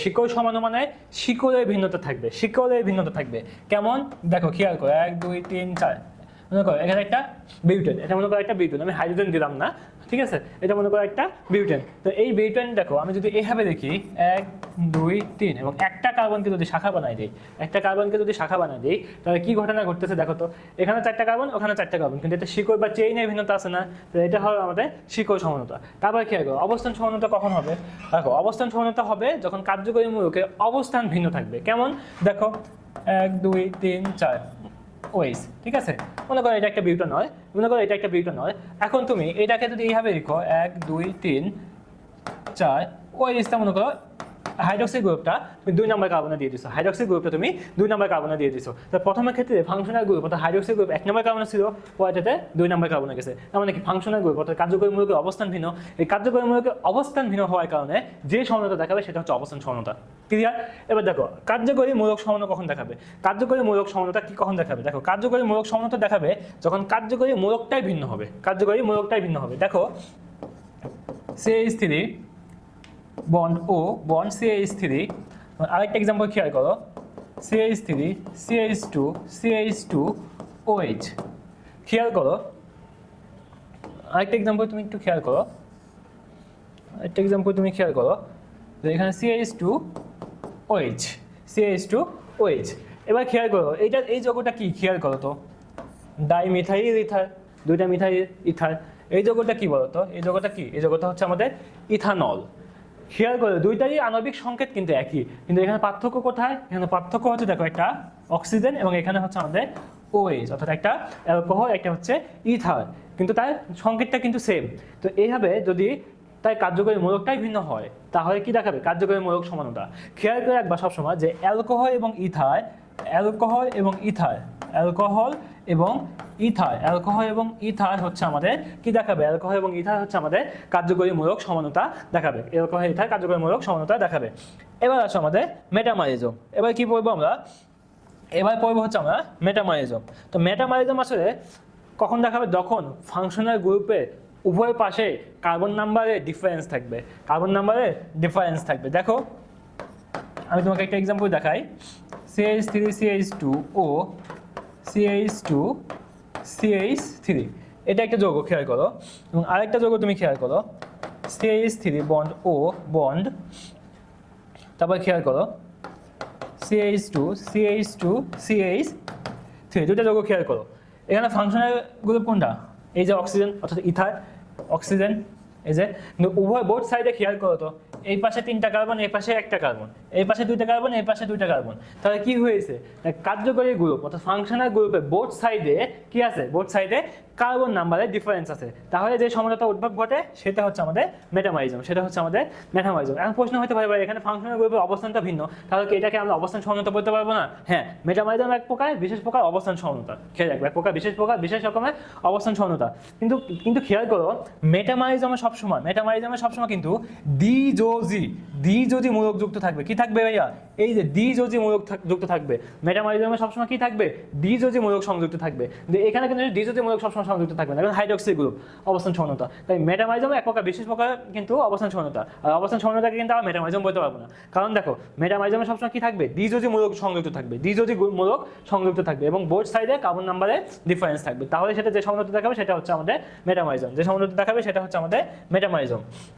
শিকড় সমাণু মানে শিকড়ের ভিন্নতা থাকবে, শিকড়ের ভিন্নতা থাকবে। কেমন দেখো খেয়াল করো, 1 2 3 4 মনে করো এখানে একটা বিউটেন, এটা মনে করো একটা বিউটেন, আমি হাইড্রোজেন দিলাম না, ঠিক আছে, এটা মনে করো একটা বিউটেন। তো এই বিউটেন দেখো আমি যদি এইভাবে দেখি 1 2 3 এবং একটা কার্বনকে যদি শাখা বানাই দিই, একটা কার্বনকে যদি শাখা বানাই দিই, তাহলে কি ঘটনা ঘটতেছে দেখো তো, এখানে 4টা কার্বন ওখানে 4টা কার্বন, কিন্তু এটা শিকড় বা চেইনের ভিন্নতা আছে না, তো এটা হবে আমাদের শিকড় সমানতা। তারপর কি হবে অবস্থান সমানতা কখন হবে, দেখো অবস্থান সমানতা হবে যখন কার্যকরী মূলকের অবস্থান ভিন্ন থাকবে। কেমন দেখো 1 2 3 4 ওয়েস, ঠিক আছে, মনে করো এটা একটা বিউটেন হয়, মনে করো এটা একটা বিউটেন হয়। এখন তুমি এটাকে যদি এইভাবে লিখো 1 2 3 4 ওয়েসটা মনে করো হাইড্রক্সি গ্রুপটা তুমি 2 নম্বর কার্বনে দিয়ে দিছো, হাইড্রক্সি গ্রুপটা তুমি 2 নম্বর কার্বনে দিয়ে দিছো। তো প্রথমের ক্ষেত্রে ফাংশনাল গ্রুপ অর্থাৎ হাইড্রক্সি গ্রুপ 1 নম্বর কার্বনে ছিল, পরেরটাতে 2 নম্বর কার্বনে গেছে। তার মানে কি ফাংশনাল গ্রুপ অর্থাৎ কার্যকরী মূলকের অবস্থান ভিন্ন, এই কার্যকরী মূলকের অবস্থান ভিন্ন হওয়ার কারণে যে সমানতা দেখাবে সেটা হচ্ছে অবস্থান সমানতা। ক্লিয়ার? এবার দেখো কার্যকরী মূলক সমানতা কখন দেখাবে, কার্যকরী মূলক সমানতা কি কখন দেখাবে, দেখো কার্যকরী মূলক সমানতা দেখাবে যখন কার্যকরী মূলকটাই ভিন্ন হবে, কার্যকরী মূলকটাই ভিন্ন হবে। দেখো CH3 বন্ড ও বন্ড CH3, আরেকটা এক্সাম্পল খেয়াল করো CH3 CH2 CH2 OH, খেয়াল করো আরেকটা এক্সাম্পল তুমি একটু খেয়াল করো, আরেকটা এক্সাম্পল তুমি খেয়াল করো তো এখানে CH2 OH CH2 OH। এবার খেয়াল করো এইটা এই যৌগটা কি খেয়াল করো তো, ডাইমিথাইল ইথার, 2টা মিথাইল ইথার। এই যৌগটা কি বলতো, এই যৌগটা কি, এই যৌগটা হচ্ছে আমাদের ইথানল। খেয়াল করে দুইটারই আণবিক সংকেত কিন্তু একই, কিন্তু এখানে পার্থক্য কোথায়, এখানে পার্থক্য হচ্ছে দেখো একটা অক্সিজেন এবং এখানে হচ্ছে আমাদের OH অর্থাৎ একটা অ্যালকোহল, একটা হচ্ছে ইথার, কিন্তু তার সংকেতটা কিন্তু সেম। তো এইভাবে যদি তাই কার্যকরী মূলকটাই ভিন্ন হয় তাহলে কি দেখাবে কার্যকরী মূলক সমানতা। খেয়াল করে রাখবা সবসময় যে অ্যালকোহল এবং ইথার, অ্যালকোহল এবং ইথার, অ্যালকোহল এবং ইথার, অ্যালকোহল এবং ইথার হচ্ছে আমাদের কি দেখাবে, অ্যালকোহল এবং ইথার হচ্ছে আমাদের কার্যকরী মূলক সমানতা দেখাবে, অ্যালকোহল ইথার কার্যকরী মূলক সমানতা দেখাবে। এবার আসো আমাদের মেটামারিজম। এবার কি পড়বো আমরা, এবার পড়বো হচ্ছে আমরা মেটামারিজম। তো মেটামারিজম আসলে কখন দেখাবে, যখন ফাংশনাল গ্রুপে উভয় পাশে কার্বন নাম্বারে ডিফারেন্স থাকবে, কার্বন নাম্বারে ডিফারেন্স থাকবে। দেখো আমি তোমাকে একটা এক্সাম্পল দেখাই, CH3 CH2O CH2 CH3, এটা একটা যৌগ খেয়াল করো, এবং আরেকটা যৌগ তুমি খেয়াল করো CH3 বন্ড O বন্ড, তারপর খেয়াল করো CH2 CH2 CH3, 2টা যৌগ খেয়াল করো। এখানে ফাংশনাল গ্রুপ কোনটা, এই যে অক্সিজেন অর্থাৎ ইথার অক্সিজেন, এই যে উভয় বোথ সাইডে খেয়াল করো তো, এই পাশে 3টা কার্বন, এই পাশে একটা কার্বন, এই পাশে 2টা কার্বন, এই পাশে 2টা কার্বন। তাহলে কি হয়েছে, কার্যকরী গ্রুপ অর্থাৎ ফাংশনাল গ্রুপে বোথ সাইডে কি আছে, বোথ সাইডে কার্বন নাম্বারের ডিফারেন্স আছে। তাহলে যে সমানতা উদ্ভব ঘটে সেটা হচ্ছে আমাদের মেটামারিজম, সেটা হচ্ছে আমাদের মেটামারিজম। এখন প্রশ্ন হতে পারে এখানে ফাংশনাল গ্রুপের অবস্থানটা ভিন্ন, তাহলে কি এটাকে আমরা অবস্থান সমানতা বলতে পারবো না? হ্যাঁ, মেটামারিজম এক প্রকার বিশেষ প্রকার অবস্থান সমানতা, খেয়াল রাখবে এক প্রকার বিশেষ রকমের অবস্থান সমানতা। কিন্তু কিন্তু খেয়াল করো মেটামারিজমে সবসময় কিন্তু দ্বিযোজী মূলক যুক্ত থাকবে। কি থাকবে ভাইয়া, এই যে দ্বিযোজী মূলক যুক্ত থাকবে, মেটামারিজমে সবসময় কি থাকবে, দ্বিযোজী মূলক সংযুক্ত থাকবে। এখানে কিন্তু দ্বিযোজী মূলক সবসময় সংযুক্ত থাকবে না, কারণ হাইড্রক্সি গ্রুপ অবস্থান সমানতা। তাই মেটামারিজম এক প্রকার বিশেষ প্রকার কিন্তু অবস্থান সমানতা, আর অবস্থান সমানতাকে কিন্তু আমরা মেটামারিজম বলতে পারবো না, কারণ দেখো মেটামারিজমে সবসময় কি থাকবে, দ্বিযোজী মূলক সংযুক্ত থাকবে, দ্বিযোজী মূলক সংযুক্ত থাকবে এবং বোথ সাইডে কার্বন নাম্বারে ডিফারেন্স থাকবে। তাহলে সেটা যে সমানতা দেখাবে সেটা হচ্ছে আমাদের মেটামারিজম, যে সমানতা দেখাবে সেটা হচ্ছে আমাদের মেটামারিজম।